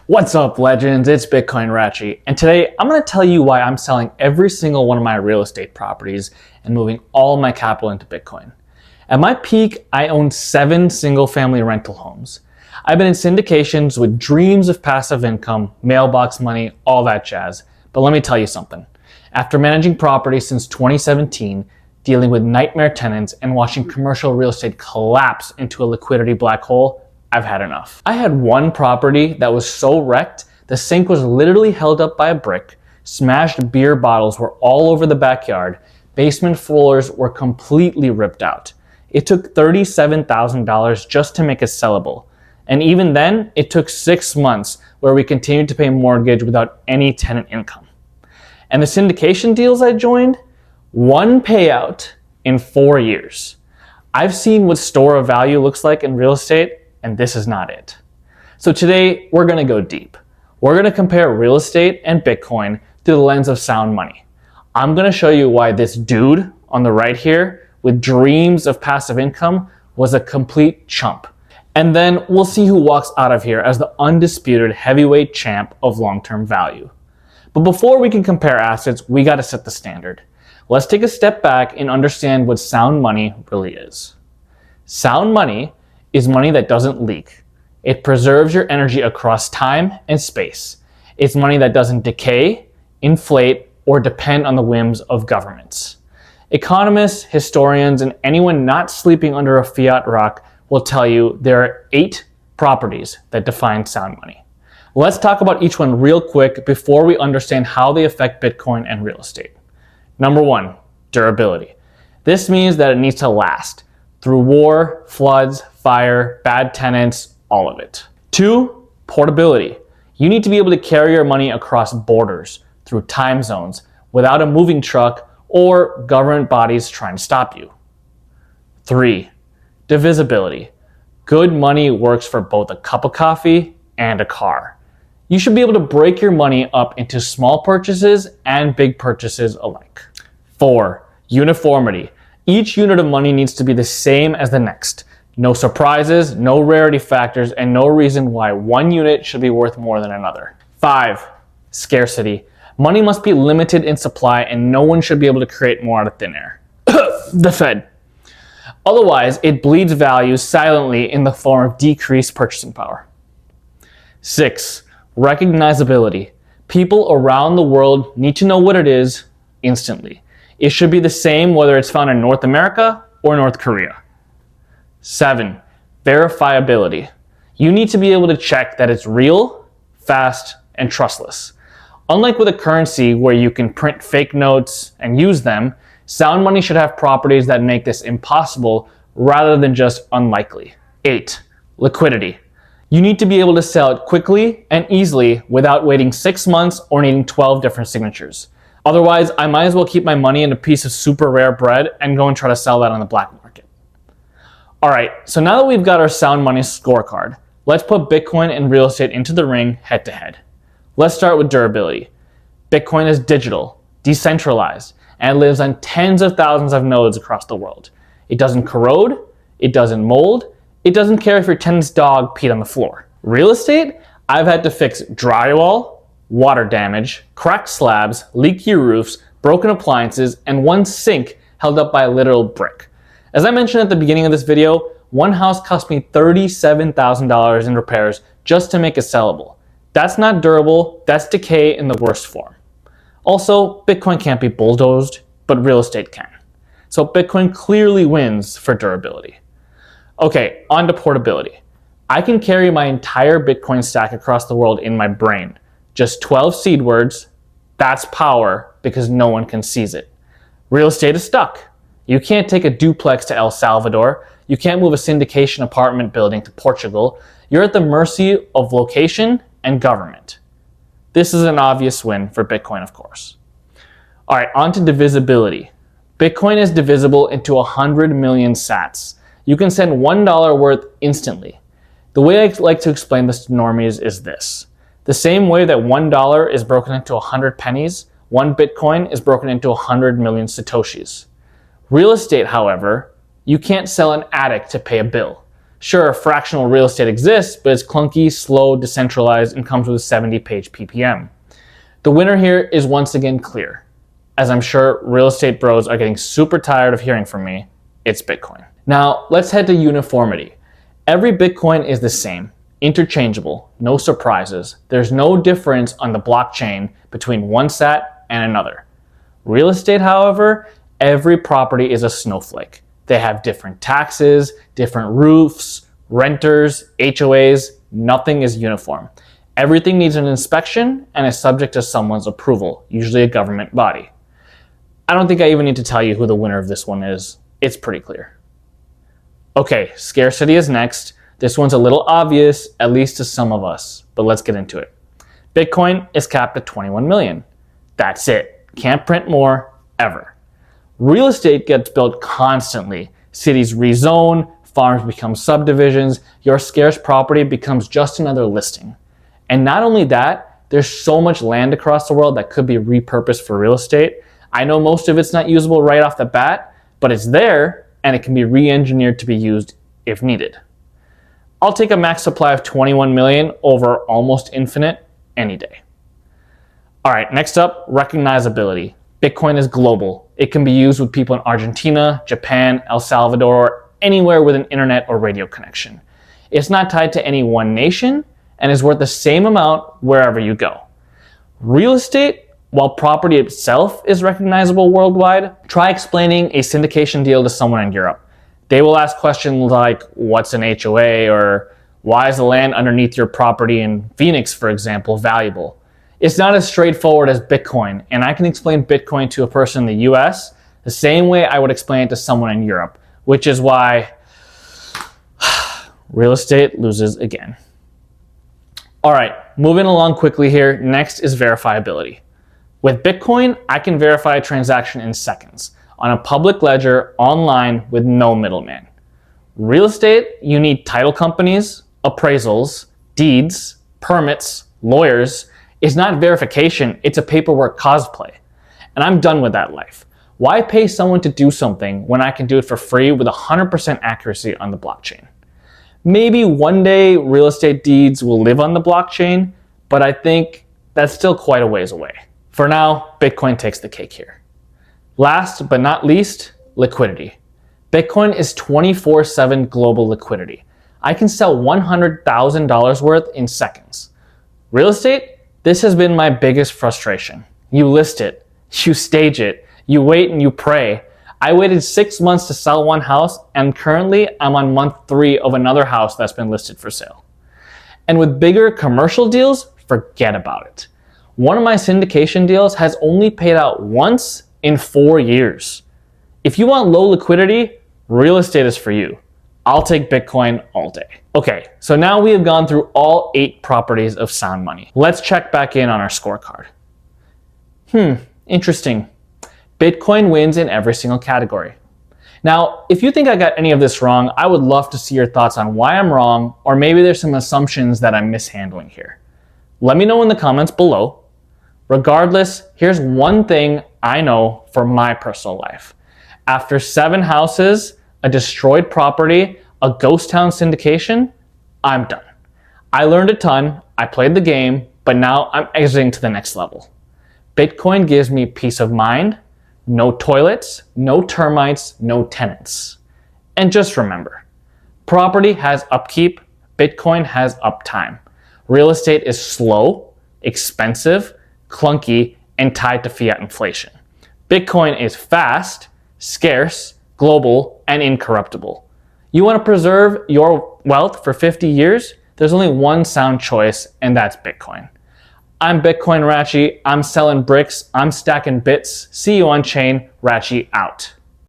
What's up, legends? It's Bitcoin Ratchy, and today I'm going to tell you why I'm selling every single one of my real estate properties and moving all my capital into Bitcoin. At my peak, I owned 7 single-family rental homes. I've been in syndications with dreams of passive income, mailbox money, all that jazz. But let me tell you something. After managing property since 2017, dealing with nightmare tenants, and watching commercial real estate collapse into a liquidity black hole, I've had enough. I had one property that was so wrecked, the sink was literally held up by a brick, smashed beer bottles were all over the backyard, basement floors were completely ripped out. It took $37,000 just to make it sellable. And even then, it took 6 months where we continued to pay mortgage without any tenant income. And the syndication deals I joined, 1 payout in 4 years. I've seen what Storeofvalue looks like in real estate, and this is not it. So today, we're gonna go deep. We're gonna compare real estate and Bitcoin through the lens of sound money. I'm gonna show you why this dude on the right here with dreams of passive income was a complete chump. And then we'll see who walks out of here as the undisputed heavyweight champ of long-term value. But before we can compare assets, we gotta set the standard. Let's take a step back and understand what sound money really is. Sound money is money that doesn't leak. It preserves your energy across time and space. It's money that doesn't decay, inflate, or depend on the whims of governments. Economists, historians, and anyone not sleeping under a fiat rock will tell you there are 8 properties that define sound money. Let's talk about each one real quick before we understand how they affect Bitcoin and real estate. Number 1, durability. This means that it needs to last through war, floods, fire, bad tenants, all of it. 2, portability. You need to be able to carry your money across borders, through time zones, without a moving truck or government bodies trying to stop you. 3, divisibility. Good money works for both a cup of coffee and a car. You should be able to break your money up into small purchases and big purchases alike. 4, uniformity. Each unit of money needs to be the same as the next. No surprises, no rarity factors, and no reason why one unit should be worth more than another. 5, scarcity. Money must be limited in supply and no one should be able to create more out of thin air. The Fed. Otherwise, it bleeds value silently in the form of decreased purchasing power. 6, recognizability. People around the world need to know what it is instantly. It should be the same whether it's found in North America or North Korea. 7, verifiability. You need to be able to check that it's real, fast, and trustless. Unlike with a currency where you can print fake notes and use them, sound money should have properties that make this impossible rather than just unlikely. 8, liquidity. You need to be able to sell it quickly and easily without waiting 6 months or needing 12 different signatures. Otherwise, I might as well keep my money in a piece of super rare bread and go and try to sell that on the black market. All right, so now that we've got our sound money scorecard, let's put Bitcoin and real estate into the ring head to head. Let's start with durability. Bitcoin is digital, decentralized, and lives on tens of thousands of nodes across the world. It doesn't corrode, it doesn't mold, it doesn't care if your tenant's dog peed on the floor. Real estate, I've had to fix drywall, water damage, cracked slabs, leaky roofs, broken appliances, and one sink held up by a literal brick. As I mentioned at the beginning of this video, one house cost me $37,000 in repairs just to make it sellable. That's not durable, that's decay in the worst form. Also, Bitcoin can't be bulldozed, but real estate can. So Bitcoin clearly wins for durability. Okay, on to portability. I can carry my entire Bitcoin stack across the world in my brain. Just 12 seed words, that's power because no one can seize it. Real estate is stuck. You can't take a duplex to El Salvador. You can't move a syndication apartment building to Portugal. You're at the mercy of location and government. This is an obvious win for Bitcoin, of course. All right, on to divisibility. Bitcoin is divisible into 100 million sats. You can send $1 worth instantly. The way I like to explain this to normies is this. The same way that $1 is broken into 100 pennies, 1 Bitcoin is broken into 100 million Satoshis. Real estate, however, you can't sell an attic to pay a bill. Sure, fractional real estate exists, but it's clunky, slow, decentralized, and comes with a 70-page PPM. The winner here is once again clear. As I'm sure real estate bros are getting super tired of hearing from me, it's Bitcoin. Now, let's head to uniformity. Every Bitcoin is the same, interchangeable, no surprises. There's no difference on the blockchain between one sat and another. Real estate, however, every property is a snowflake. They have different taxes, different roofs, renters, HOAs. Nothing is uniform. Everything needs an inspection and is subject to someone's approval, usually a government body. I don't think I even need to tell you who the winner of this one is. It's pretty clear. Okay, scarcity is next. This one's a little obvious, at least to some of us, but let's get into it. Bitcoin is capped at 21 million. That's it. Can't print more, ever. Real estate gets built constantly. Cities rezone, farms become subdivisions, your scarce property becomes just another listing. And not only that, there's so much land across the world that could be repurposed for real estate. I know most of it's not usable right off the bat, but it's there and it can be re-engineered to be used if needed. I'll take a max supply of 21 million over almost infinite any day. All right, next up, recognizability. Bitcoin is global. It can be used with people in Argentina, Japan, El Salvador, or anywhere with an internet or radio connection. It's not tied to any one nation and is worth the same amount wherever you go. Real estate, while property itself is recognizable worldwide, try explaining a syndication deal to someone in Europe. They will ask questions like, what's an HOA, or why is the land underneath your property in Phoenix, for example, valuable? It's not as straightforward as Bitcoin, and I can explain Bitcoin to a person in the US the same way I would explain it to someone in Europe, which is why real estate loses again. All right, moving along quickly here, next is verifiability. With Bitcoin, I can verify a transaction in seconds on a public ledger online with no middleman. Real estate, you need title companies, appraisals, deeds, permits, lawyers. It's not verification, it's a paperwork cosplay. And I'm done with that life. Why pay someone to do something when I can do it for free with 100% accuracy on the blockchain? Maybe one day real estate deeds will live on the blockchain, but I think that's still quite a ways away. For now, Bitcoin takes the cake here. Last but not least, liquidity. Bitcoin is 24/7 global liquidity. I can sell $100,000 worth in seconds. Real estate? This has been my biggest frustration. You list it, you stage it, you wait and you pray. I waited 6 months to sell one house, and currently I'm on month 3 of another house that's been listed for sale. And with bigger commercial deals, forget about it. One of my syndication deals has only paid out once in 4 years. If you want low liquidity, real estate is for you. I'll take Bitcoin all day. Okay, so now we have gone through all 8 properties of sound money. Let's check back in on our scorecard. Interesting. Bitcoin wins in every single category. Now, if you think I got any of this wrong, I would love to see your thoughts on why I'm wrong, or maybe there's some assumptions that I'm mishandling here. Let me know in the comments below. Regardless, here's one thing I know from my personal life. After 7 houses, a destroyed property, a ghost town syndication, I'm done. I learned a ton, I played the game, but now I'm exiting to the next level. Bitcoin gives me peace of mind, no toilets, no termites, no tenants. And just remember, property has upkeep, Bitcoin has uptime. Real estate is slow, expensive, clunky, and tied to fiat inflation. Bitcoin is fast, scarce, global, and incorruptible. You want to preserve your wealth for 50 years? There's only one sound choice, and that's Bitcoin. I'm Bitcoin Ratchy. I'm selling bricks. I'm stacking bits. See you on chain. Ratchy out.